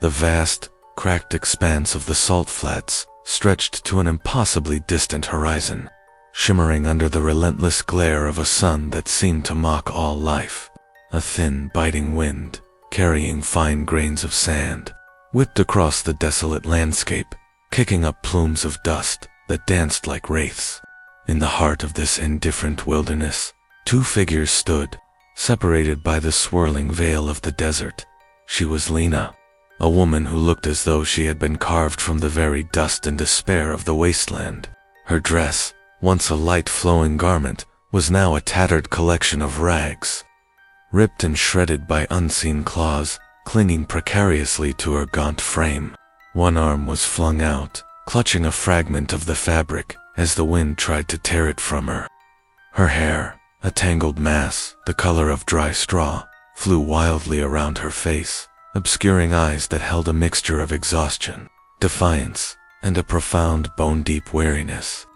The vast, cracked expanse of the salt flats stretched to an impossibly distant horizon, shimmering under the relentless glare of a sun that seemed to mock all life. A thin, biting wind, carrying fine grains of sand, whipped across the desolate landscape, kicking up plumes of dust that danced like wraiths. In the heart of this indifferent wilderness, two figures stood, separated by the swirling veil of the desert. She was Lena, a woman who looked as though she had been carved from the very dust and despair of the wasteland. Her dress, once a light flowing garment, was now a tattered collection of rags, ripped and shredded by unseen claws, clinging precariously to her gaunt frame. One arm was flung out, clutching a fragment of the fabric as the wind tried to tear it from her. Her hair, a tangled mass, the color of dry straw, flew wildly around her face, obscuring eyes that held a mixture of exhaustion, defiance, and a profound bone-deep weariness.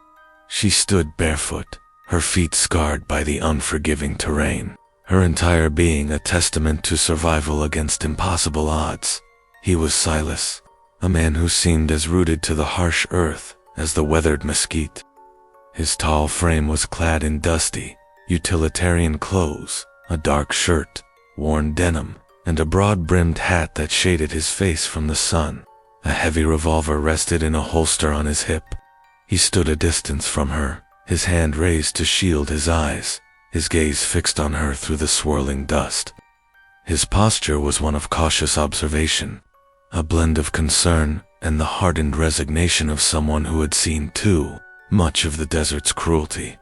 She stood barefoot, her feet scarred by the unforgiving terrain, her entire being a testament to survival against impossible odds. He was Silas, a man who seemed as rooted to the harsh earth as the weathered mesquite. His tall frame was clad in dusty, utilitarian clothes, a dark shirt, worn denim, and a broad-brimmed hat that shaded his face from the sun. A heavy revolver rested in a holster on his hip. He stood a distance from her, his hand raised to shield his eyes, his gaze fixed on her through the swirling dust. His posture was one of cautious observation, a blend of concern and the hardened resignation of someone who had seen too much of the desert's cruelty.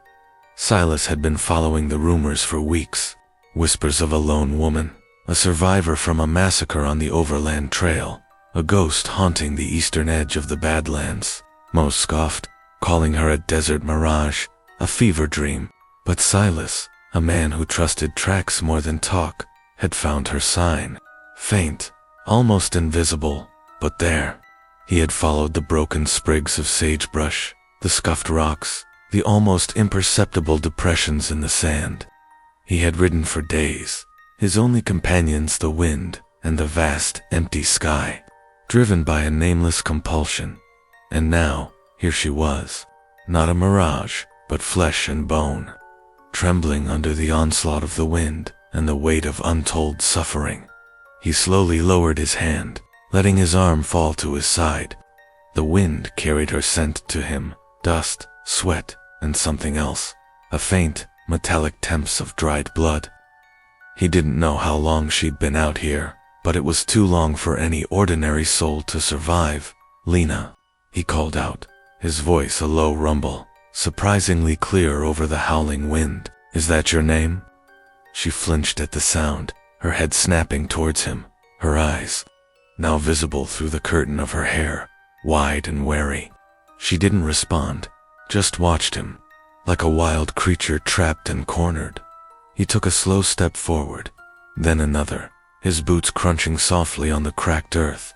Silas had been following the rumors for weeks, whispers of a lone woman, a survivor from a massacre on the overland trail, a ghost haunting the eastern edge of the Badlands. Most scoffed, calling her a desert mirage, a fever dream. But Silas, a man who trusted tracks more than talk, had found her sign. Faint, almost invisible, but there. He had followed the broken sprigs of sagebrush, the scuffed rocks, the almost imperceptible depressions in the sand. He had ridden for days, his only companions the wind and the vast, empty sky, driven by a nameless compulsion. And now, here she was, not a mirage, but flesh and bone, trembling under the onslaught of the wind and the weight of untold suffering. He slowly lowered his hand, letting his arm fall to his side. The wind carried her scent to him, dust, sweat, and something else, a faint, metallic temps of dried blood. He didn't know how long she'd been out here, but it was too long for any ordinary soul to survive. "Lena," he called out, his voice a low rumble, surprisingly clear over the howling wind. "Is that your name?" She flinched at the sound, her head snapping towards him, her eyes, now visible through the curtain of her hair, wide and wary. She didn't respond, just watched him, like a wild creature trapped and cornered. He took a slow step forward, then another, his boots crunching softly on the cracked earth.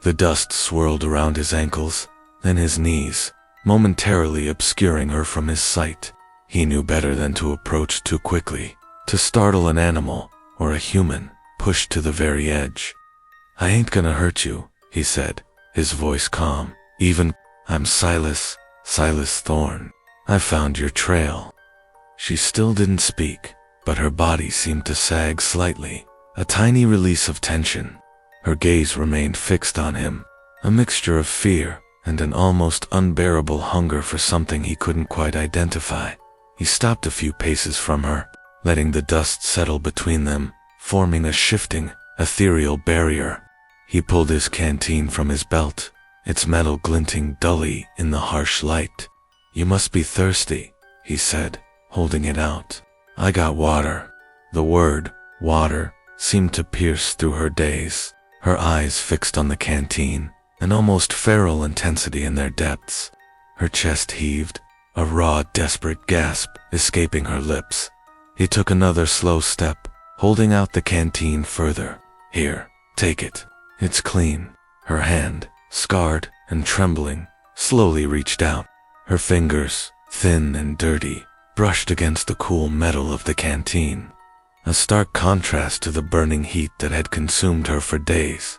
The dust swirled around his ankles, then his knees, momentarily obscuring her from his sight. He knew better than to approach too quickly, to startle an animal or a human pushed to the very edge. "I ain't gonna hurt you," he said, his voice calm. "I'm Silas Thorne. I found your trail." She still didn't speak, but her body seemed to sag slightly, a tiny release of tension. Her gaze remained fixed on him, a mixture of fear and an almost unbearable hunger for something he couldn't quite identify. He stopped a few paces from her, letting the dust settle between them, forming a shifting, ethereal barrier. He pulled his canteen from his belt, its metal glinting dully in the harsh light. "You must be thirsty," he said, holding it out. "I got water." The word, water, seemed to pierce through her daze, her eyes fixed on the canteen, an almost feral intensity in their depths. Her chest heaved, a raw, desperate gasp escaping her lips. He took another slow step, holding out the canteen further. "Here, take it. It's clean." Her hand, scarred and trembling, slowly reached out. Her fingers, thin and dirty, brushed against the cool metal of the canteen, a stark contrast to the burning heat that had consumed her for days.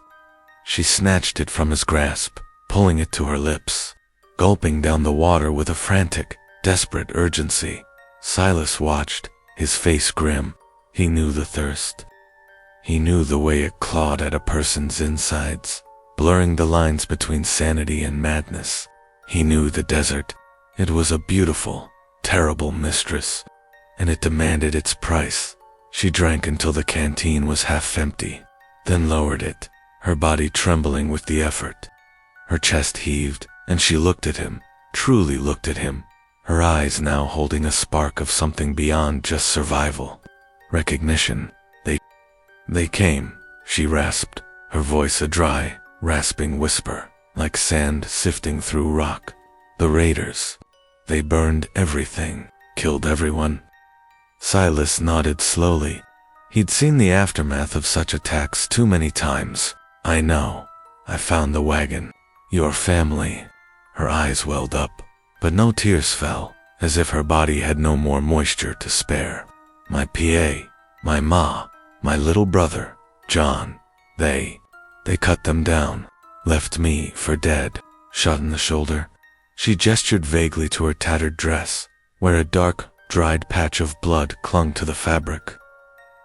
She snatched it from his grasp, pulling it to her lips, gulping down the water with a frantic, desperate urgency. Silas watched, his face grim. He knew the thirst. He knew the way it clawed at a person's insides, blurring the lines between sanity and madness. He knew the desert. It was a beautiful, terrible mistress, and it demanded its price. She drank until the canteen was half empty, then lowered it, her body trembling with the effort. Her chest heaved, and she looked at him, truly looked at him, her eyes now holding a spark of something beyond just survival. Recognition. They came, she rasped, her voice a dry, rasping whisper, like sand sifting through rock. The raiders. They burned everything, killed everyone. Silas nodded slowly. He'd seen the aftermath of such attacks too many times. I know. I found the wagon. Your family. Her eyes welled up, but no tears fell, as if her body had no more moisture to spare. My PA, my ma, my little brother, John, they cut them down, left me for dead, shot in the shoulder. She gestured vaguely to her tattered dress, where a dark, dried patch of blood clung to the fabric.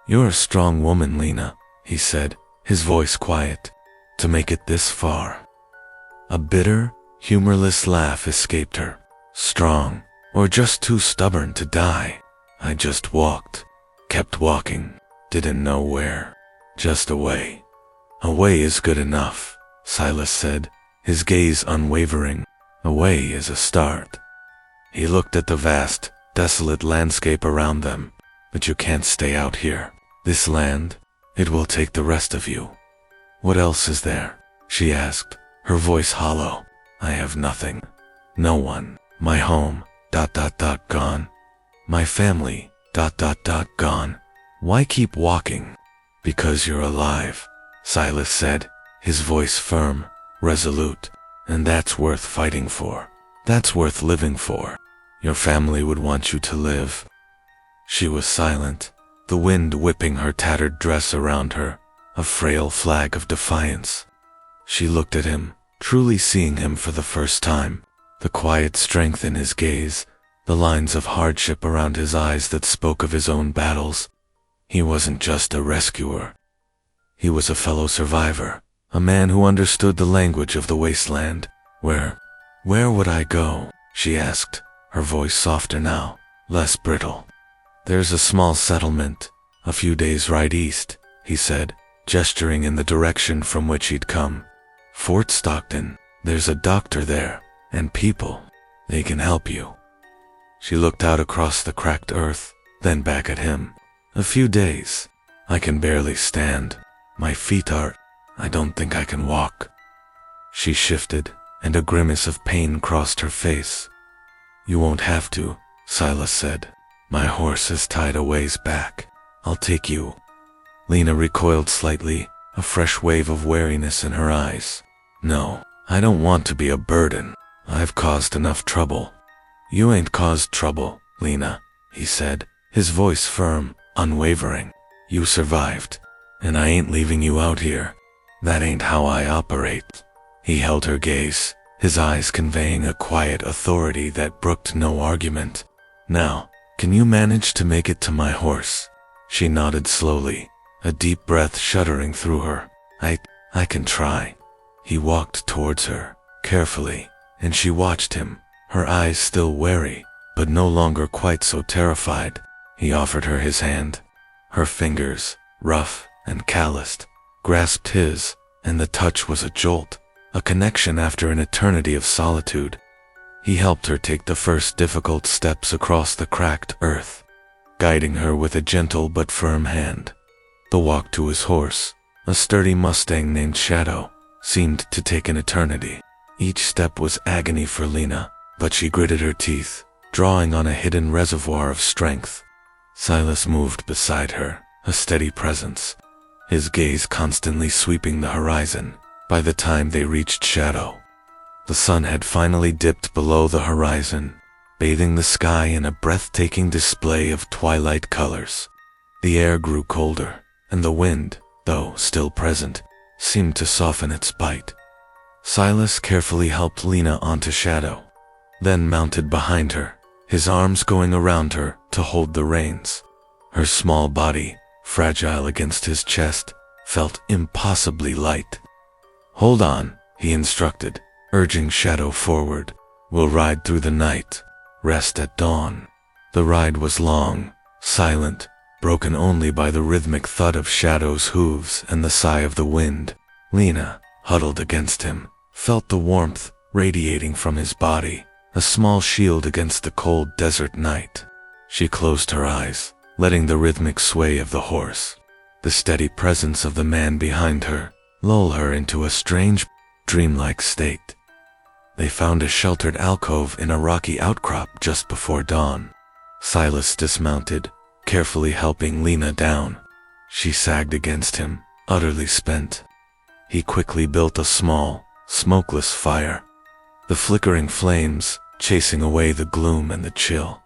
You're a strong woman, Lena, he said, his voice quiet, to make it this far. A bitter, humorless laugh escaped her. Strong, or just too stubborn to die. I just walked, kept walking, didn't know where, just away. Away is good enough, Silas said, his gaze unwavering. Away is a start. He looked at the vast, desolate landscape around them. But you can't stay out here. This land, it will take the rest of you. What else is there? She asked, her voice hollow. I have nothing. No one. My home, gone. My family, gone. Why keep walking? Because you're alive, Silas said, his voice firm, resolute. And that's worth fighting for. That's worth living for. Your family would want you to live. She was silent, the wind whipping her tattered dress around her, a frail flag of defiance. She looked at him, truly seeing him for the first time, the quiet strength in his gaze, the lines of hardship around his eyes that spoke of his own battles. He wasn't just a rescuer. He was a fellow survivor, a man who understood the language of the wasteland. Where would I go? She asked, her voice softer now, less brittle. There's a small settlement, a few days' ride east, he said, gesturing in the direction from which he'd come. Fort Stockton. There's a doctor there, and people. They can help you. She looked out across the cracked earth, then back at him. A few days. I can barely stand. My feet are... I don't think I can walk. She shifted, and a grimace of pain crossed her face. You won't have to, Silas said. My horse is tied a ways back. I'll take you. Lena recoiled slightly, a fresh wave of wariness in her eyes. No, I don't want to be a burden. I've caused enough trouble. You ain't caused trouble, Lena, he said, his voice firm, unwavering. You survived, and I ain't leaving you out here. That ain't how I operate. He held her gaze, his eyes conveying a quiet authority that brooked no argument. Now, can you manage to make it to my horse? She nodded slowly, a deep breath shuddering through her. I can try. He walked towards her, carefully, and she watched him, her eyes still wary, but no longer quite so terrified. He offered her his hand. Her fingers, rough and calloused, grasped his, and the touch was a jolt, a connection after an eternity of solitude. He helped her take the first difficult steps across the cracked earth, guiding her with a gentle but firm hand. The walk to his horse, a sturdy Mustang named Shadow, seemed to take an eternity. Each step was agony for Lena, but she gritted her teeth, drawing on a hidden reservoir of strength. Silas moved beside her, a steady presence, his gaze constantly sweeping the horizon. By the time they reached Shadow, the sun had finally dipped below the horizon, bathing the sky in a breathtaking display of twilight colors. The air grew colder, and the wind, though still present, seemed to soften its bite. Silas carefully helped Lena onto Shadow, then mounted behind her, his arms going around her to hold the reins. Her small body, fragile against his chest, felt impossibly light. "Hold on," he instructed, urging Shadow forward. "We'll ride through the night. Rest at dawn." The ride was long, silent, broken only by the rhythmic thud of Shadow's hooves and the sigh of the wind. Lena, huddled against him, felt the warmth radiating from his body, a small shield against the cold desert night. She closed her eyes, letting the rhythmic sway of the horse, the steady presence of the man behind her, lull her into a strange, dreamlike state. They found a sheltered alcove in a rocky outcrop just before dawn. Silas dismounted, carefully helping Lena down. She sagged against him, utterly spent. He quickly built a small, smokeless fire, the flickering flames chasing away the gloom and the chill.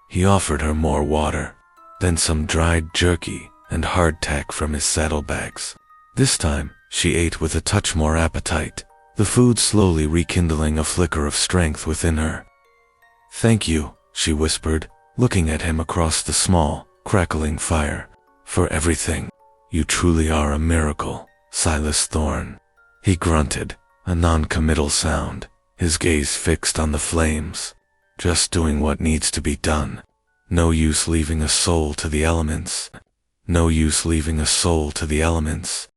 He offered her more water, then some dried jerky and hardtack from his saddlebags. This time, she ate with a touch more appetite, the food slowly rekindling a flicker of strength within her. "Thank you," she whispered, looking at him across the small, crackling fire. "For everything. You truly are a miracle, Silas Thorne." He grunted, a non-committal sound, his gaze fixed on the flames. "Just doing what needs to be done. No use leaving a soul to the elements. No use leaving a soul to the elements."